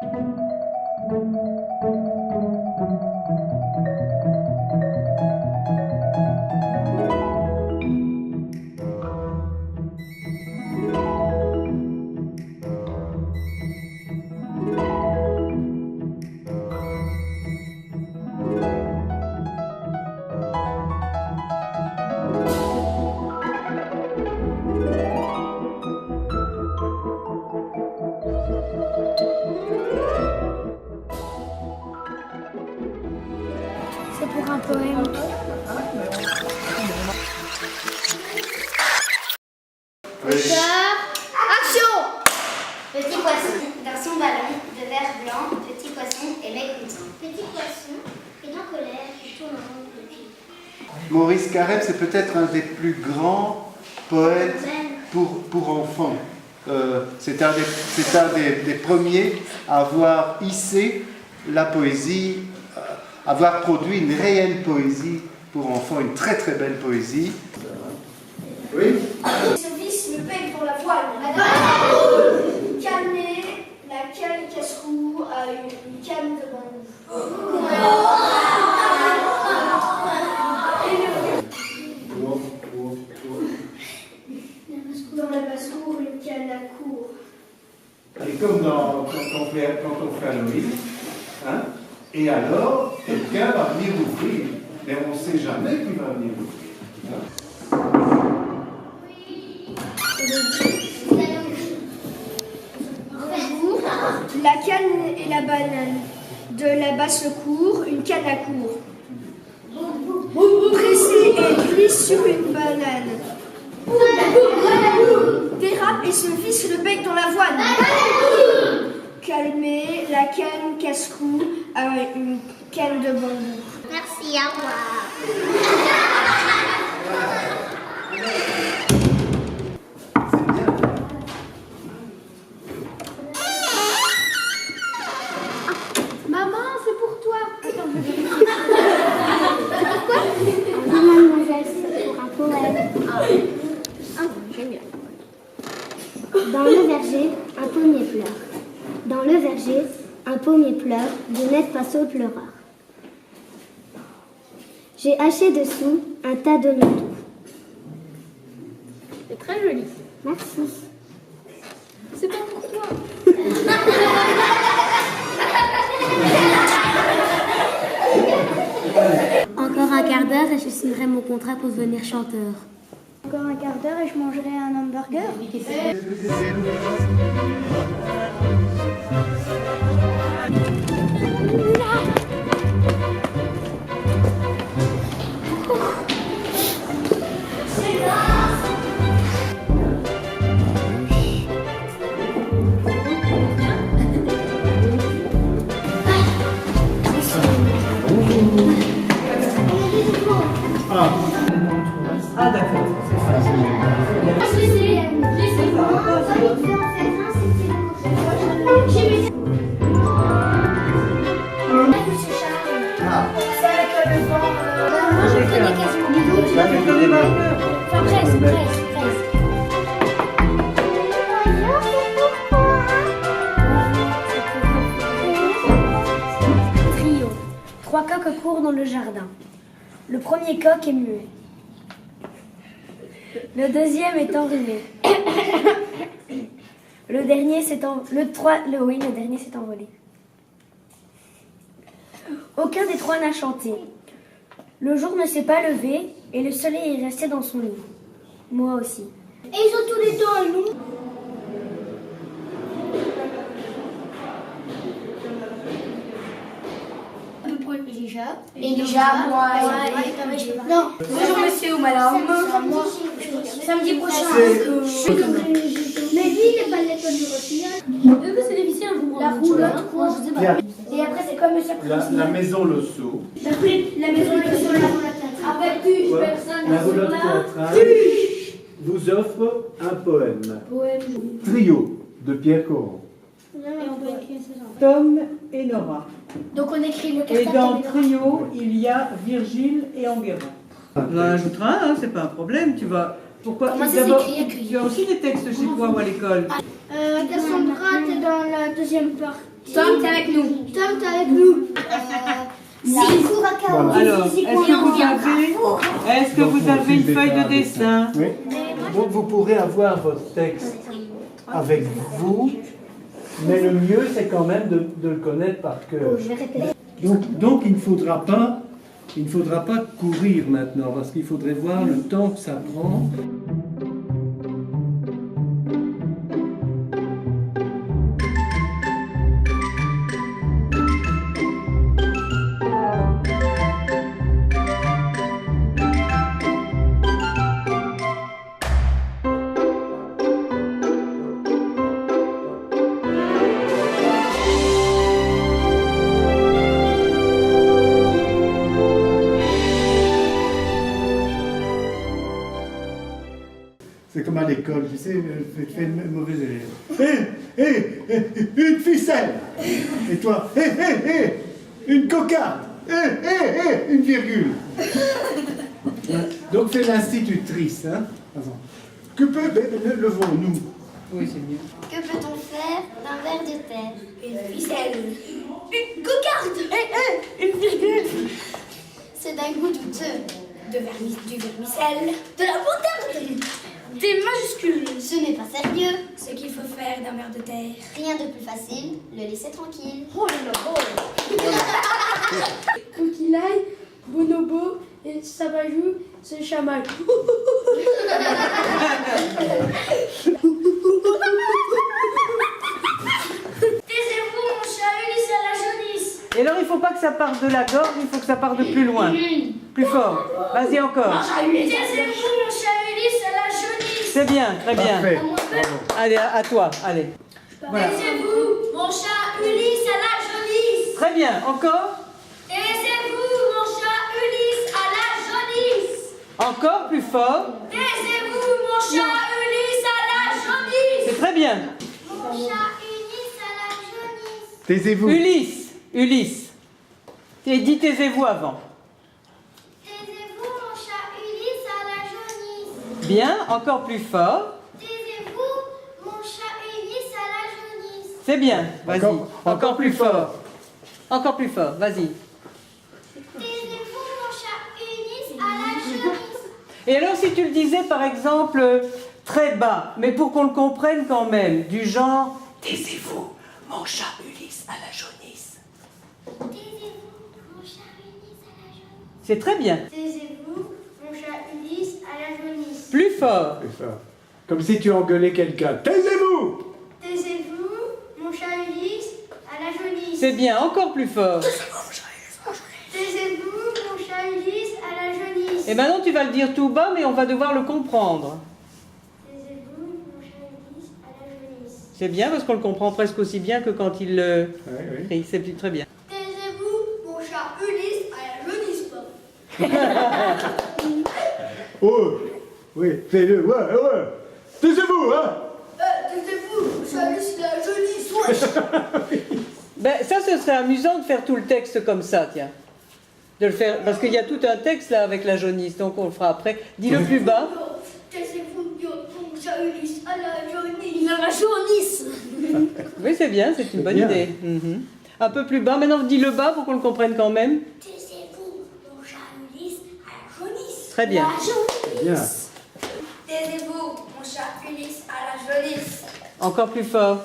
C'est pour un poème. Action! Petit poisson, garçon ballon, de verre blanc, petit poisson et mec content. Petit poisson est en colère et tourne en rond le pied. Maurice Carême, c'est peut-être un des plus grands poètes pour enfants. C'est un des premiers à avoir hissé la poésie, avoir produit une réelle poésie pour enfants, une très très belle poésie. Oui. Service le bec pour la voile. Calmer la canne casse-cou à une canne de bambou. Dans la basse-cour, une canne à cour. Et comme quand on fait Halloween, hein, et alors, quelqu'un va venir ouvrir, mais on ne sait jamais qui va venir ouvrir. Hein. La canne et la banane. De la basse-cour, une canne à cour. Pressé et glisse sur une banane. Dérape et se visse le bec dans l'avoine. Calmer la canne casse-cou à une canne de bambou. Merci, au revoir. Maman, c'est pour toi. Attends, je vais Mademoiselle, c'est pour un poème. j'aime bien. Dans le verger, un pommier pleure. Dans le verger, un pommier pleure, de net pinceau pleureur. J'ai haché dessous un tas de noix. C'est très joli. Merci. C'est pas pour toi. Encore un quart d'heure et je signerai mon contrat pour devenir chanteur. Encore un quart d'heure et je mangerai un hamburger. Ah d'accord, c'est ça. Moi je connais quasiment. Enfin presque. Trio. 3 coqs courent dans le jardin. Le premier coq est muet. Le deuxième est enrhumé. Le dernier s'est envolé. Aucun des 3 n'a chanté. Le jour ne s'est pas levé et le soleil est resté dans son lit. Moi aussi. Et ils ont tous les deux un loup. Elijah, moi. Non. Bonjour monsieur ou madame. Samedi prochain. Mais lui, il n'est pas à l'école du Rossignol. C'est difficile un jour. La roulotte rouge. Et après, c'est comme le cercle. La maison Losso. La maison de la avec plus personne. La roulotte théâtrale vous offre un poème. Trio de Pierre Coran. Tom et Nora. Donc on écrit le Et casting. dans Trio, il y a Virgile et Enguerrand. On en ajoutera un, hein, c'est pas un problème, tu vas... Pourquoi Comment ça d'abord, s'écrit, accueillir? tu as aussi des textes chez toi ou à l'école? Cassandra, t'es dans dans la deuxième partie. Tom, t'es avec nous. Tom, t'es avec nous. Si, cours à Chaos. Alors, est-ce que vous avez une feuille de dessin? Oui. Donc vous pourrez avoir votre texte avec vous, mais le mieux c'est quand même de le connaître par cœur. Je vais répéter. Donc il ne faudra pas courir maintenant, parce qu'il faudrait voir le temps que ça prend. C'est comme à l'école, tu sais, fais une mauvaise élève. Une ficelle. Et toi, une cocarde. Une virgule. Donc fais l'institutrice. Hein. Que levons-nous? Oui, c'est mieux. Que peut-on faire d'un ver de terre? Une ficelle. Une cocarde. Une virgule. C'est d'un goût douteux. Du vermicelle. De la moutarde. Des majuscules. Ce n'est pas sérieux. Ce qu'il faut faire d'un ver de terre. Rien de plus facile, le laisser tranquille. Oh là là. Coquillaille, bonobo et sabajou se chamaillent. Taisez-vous, mon chat Ulysse à la jaunisse. Et alors, il ne faut pas que ça parte de la gorge, il faut que ça parte de plus loin. Plus fort. Vas-y encore. Taisez-vous, mon chat Ulysse à la jaunisse. C'est bien, très bien. Parfait. Allez, à toi, allez. Voilà. Taisez-vous, mon chat Ulysse à la jaunisse. Très bien, encore. Taisez-vous, mon chat Ulysse à la jaunisse. Encore plus fort. Taisez-vous, mon chat Ulysse à la jaunisse. C'est très bien. Mon chat Ulysse à la jaunisse. Taisez-vous. Ulysse. Et dis taisez-vous avant. Taisez-vous, mon chat Ulysse à la jaunisse. Bien, encore plus fort. Taisez-vous, mon chat Ulysse à la jaunisse. C'est bien, vas-y. Encore plus fort. Encore plus fort, vas-y. Taisez-vous, mon chat Ulysse à la jaunisse. Et alors si tu le disais par exemple très bas, mais pour qu'on le comprenne quand même, du genre taisez-vous, mon chat Ulysse à la jaunisse. Taisez-vous, mon chat Ulysse à la jaunisse. C'est très bien. Taisez-vous, mon chat Ulysse à la jaunisse. Plus fort. Comme si tu engueulais quelqu'un. Taisez-vous. Taisez-vous, mon chat Ulysse à la jaunisse. C'est bien, encore plus fort. Taisez-vous, mon chat Ulysse à la jaunisse. Et maintenant tu vas le dire tout bas, mais on va devoir le comprendre. Taisez-vous, mon chat Ulysse à la jaunisse. C'est bien parce qu'on le comprend presque aussi bien que quand il le Oui. crie. C'est très bien. Taisez-vous, mon chat Ulysse à la jaunisse. Oh, oui, fais-le, ouais. Taisez-vous, hein. Taisez-vous, mon chat Ulysse à la jaunisse. Ben, ça, ce serait amusant de faire tout le texte comme ça, tiens. De le faire, parce qu'il y a tout un texte là avec la jaunisse, donc on le fera après. Dis-le plus bas. Taisez-vous, mon chat Ulysse à la jaunisse. À la jaunisse. Oui, c'est bien, c'est une bonne bien. idée. Mhm. Un peu plus bas. Maintenant, dis-le bas pour qu'on le comprenne quand même. Taisez-vous, mon chat Ulysse à la jaunisse. Très bien. Bien. Taisez-vous, mon chat Ulysse à la jaunisse. Encore plus fort.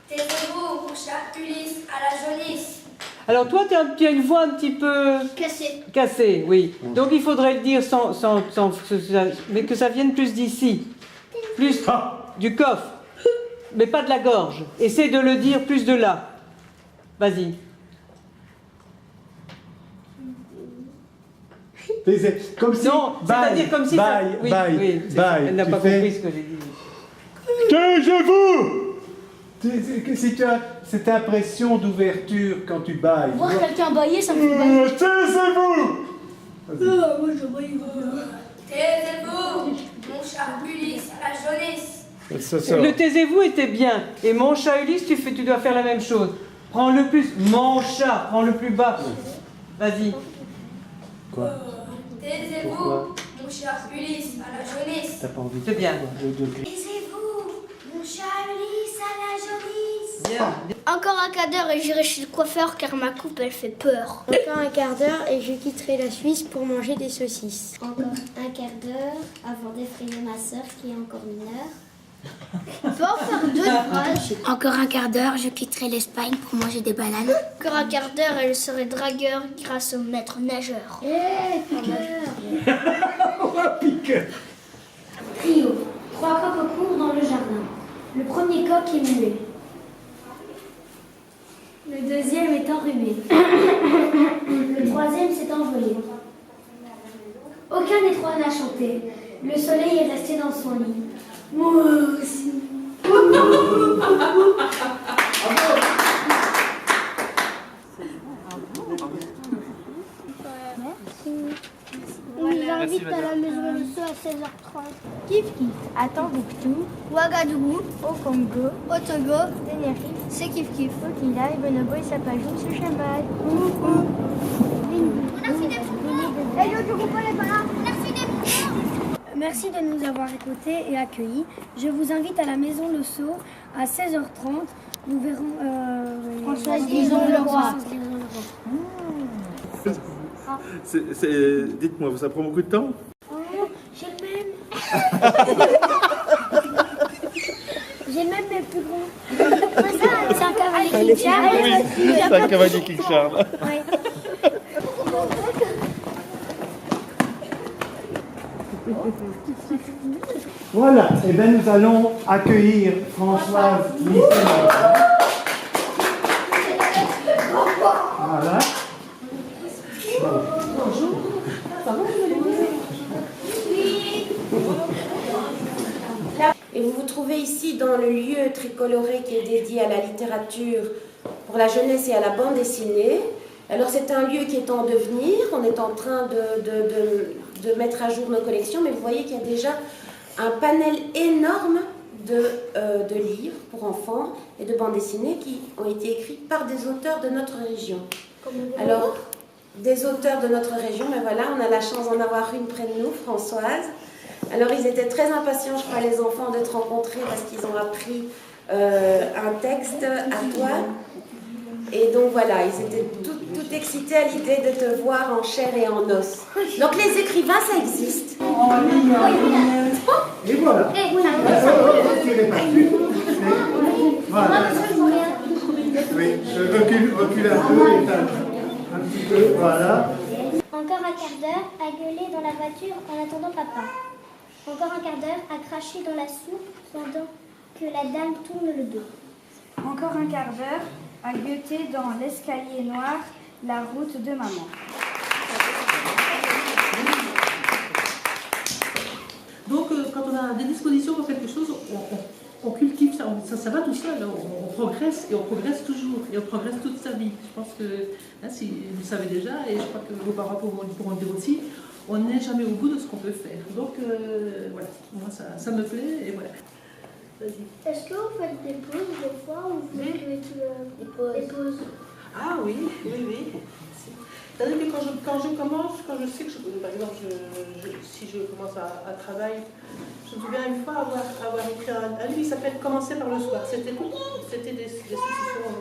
Taisez-vous, mon chat Ulysse à la jaunisse. Alors toi, tu as une voix un petit peu Cassé. cassée, oui. Donc il faudrait le dire mais que ça vienne plus d'ici. Plus du coffre. Mais pas de la gorge. Essaie de le dire plus de là. Vas-y. Comme si. Non, c'est-à-dire comme si ça... Oui, oui, elle n'a pas compris ce que j'ai dit. Taisez-vous. Si tu as cette impression d'ouverture quand tu bailles. Voir quelqu'un bailler, ça me fait bailler. Taisez-vous. Moi je baille. Taisez-vous, mon chat Ulysse à la jaunisse. Le taisez-vous était bien. Et mon chat Ulysse, tu dois faire la même chose. Prends le plus. Mon chat, prends le plus bas. Vas-y. Quoi? Taisez-vous, mon chat Ulysse à la jaunisse. T'as pas envie de... C'est bien. Taisez-vous, mon chat Ulysse à la jaunisse. Bien. Encore un quart d'heure et j'irai chez le coiffeur car ma coupe elle fait peur. Encore un quart d'heure et je quitterai la Suisse pour manger des saucisses. Encore un quart d'heure avant d'effrayer ma sœur qui est encore mineure. On peut en faire deux phrases. Encore un quart d'heure, je quitterai l'Espagne pour manger des bananes. Encore un quart d'heure et je serai dragueur grâce au maître nageur. Trio. 3 coqs courent dans le jardin. Le premier coq est muet. Le deuxième est enrhumé. Le troisième s'est envolé. Aucun des 3 n'a chanté. Le soleil est resté dans son lit. Moi aussi. On nous invite à la maison Le Sceau à 16h30. Kif Kif. À Tombouctou, Ouagadougou. au Congo, Au Togo. Tenerife, C'est Kif Kif. Okila, Bonobo et Sapajou, Souchabal. Merci de nous avoir écoutés et accueillis. Je vous invite à la maison Le Sceau à 16h30. Nous verrons Françoise Guizon-Leroy. Dites-moi, ça prend beaucoup de temps? J'ai le même. J'ai le même, mais plus grand. C'est un cavalier qui charge. Oui, c'est un cavalier qui charge. Voilà, et bien nous allons accueillir Françoise Guizon. Voilà. Et vous vous trouvez ici dans le lieu tricoloré qui est dédié à la littérature pour la jeunesse et à la bande dessinée. Alors c'est un lieu qui est en devenir, on est en train de mettre à jour nos collections, mais vous voyez qu'il y a déjà un panel énorme de livres pour enfants et de bandes dessinées qui ont été écrits par des auteurs de notre région. Alors, des auteurs de notre région, mais voilà, on a la chance d'en avoir une près de nous, Françoise. Alors, ils étaient très impatients, je crois, les enfants, de te rencontrer parce qu'ils ont appris un texte à toi. Et donc, voilà, ils étaient tout excités à l'idée de te voir en chair et en os. Donc, les écrivains, ça existe. Et voilà. Voilà. Oui, je recule un peu, un petit peu, voilà. Encore un quart d'heure à gueuler dans la voiture en attendant papa. Encore un quart d'heure à cracher dans la soupe pendant que la dame tourne le dos. Encore un quart d'heure à guetter dans l'escalier noir la route de maman. Donc, quand on a des dispositions pour quelque chose, on cultive ça, ça va tout seul, on progresse et on progresse toujours, et on progresse toute sa vie. Je pense que, hein, si vous le savez déjà, et je crois que vos parents pourront le dire aussi, on n'est jamais au bout de ce qu'on peut faire. Donc, voilà, moi ça me plaît, et voilà. Vas-y. Est-ce que vous faites des pauses des fois ou vous faites des pauses? Ah oui. C'est-à-dire que quand je commence, quand je sais que, par exemple, si je commence à travailler, je me souviens une fois avoir écrit un livre qui s'appelle « Commencer par le soir ». C'était des successions,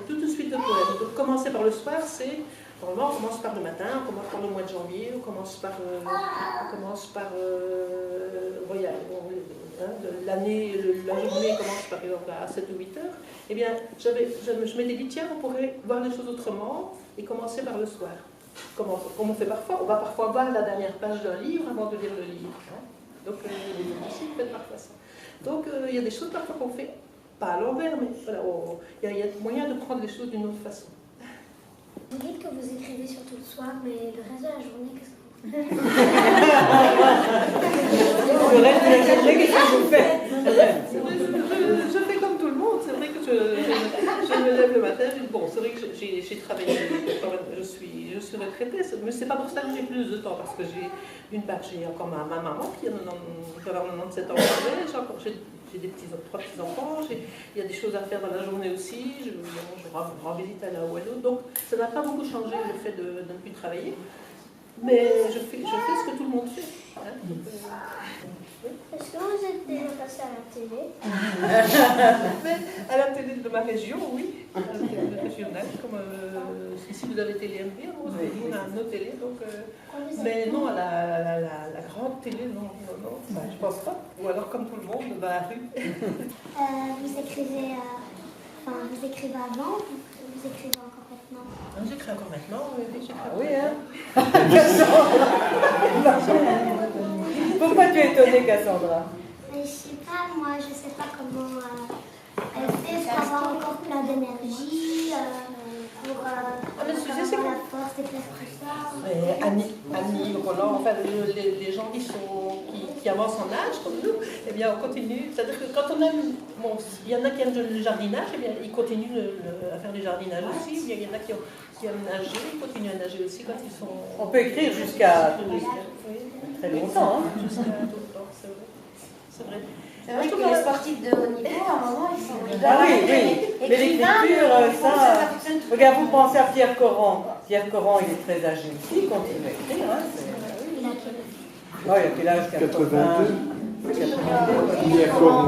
toute une suite de poèmes. Donc, commencer par le soir, c'est, normalement, on commence par le matin, on commence par le mois de janvier, on commence par Royal. L'année, la journée commence par exemple à 7 ou 8 heures. Eh bien, je m'étais dit, tiens, on pourrait voir les choses autrement et commencer par le soir. Comme on fait parfois, on va parfois voir la dernière page d'un livre avant de lire le livre. Hein. Donc, aussi, on fait parfois ça. Donc, il y a des choses parfois qu'on fait, pas à l'envers, mais voilà, il y a moyen de prendre les choses d'une autre façon. Vous dites que vous écrivez surtout le soir, mais le reste de la journée, qu'est-ce que vous faites? Le reste de la journée, qu'est-ce que vous faites? Je fais comme tout le monde. C'est vrai que je me lève le matin. Bon, c'est vrai que j'ai travaillé. Je suis retraitée, mais c'est pas pour ça que j'ai plus de temps, parce que d'une part, j'ai encore ma maman qui a 97 ans. J'ai 3 petits-enfants, il y a des choses à faire dans la journée aussi, je rends visite à l'un ou à l'autre. Donc, ça n'a pas beaucoup changé le fait de ne plus travailler. Mais je fais ce que tout le monde fait. Hein. Est-ce que vous êtes déjà passé à la télé? À la télé de ma région, oui. À la télé régionale, comme ici vous avez TLMP, on a nos télés, donc. Mais non, à la grande télé, non, je pense pas. Ou alors comme tout le monde, dans la rue. Vous écrivez avant, vous écrivez encore maintenant? J'écris encore maintenant, oui, j'écris. Ah oui, hein. Pourquoi tu es étonnée, Cassandra? Mais je sais pas, moi, je sais pas comment elle fait pour avoir encore plein d'énergie, pour avoir la force et faire tout ça. Annie, Roland, enfin les gens qui avancent en âge comme nous, eh bien on continue. C'est-à-dire que quand on aime, bon, il y en a qui aiment le jardinage, eh bien ils continuent à faire du jardinage aussi. Il y en a qui aiment nager, ils continuent à nager aussi quand ils sont. On peut écrire jusqu'à très longtemps. Hein. Jusqu'à tout le temps, c'est vrai. C'est vrai. C'est vrai que les sportifs de haut niveau, à un moment, ils sont. Ah oui, mais l'écriture, ça. Regarde, vous pensez à Pierre Coran. Pierre Coran, il est très âgé aussi, il continue à écrire. Hein, il a quel âge? 82. Il Pierre Coran.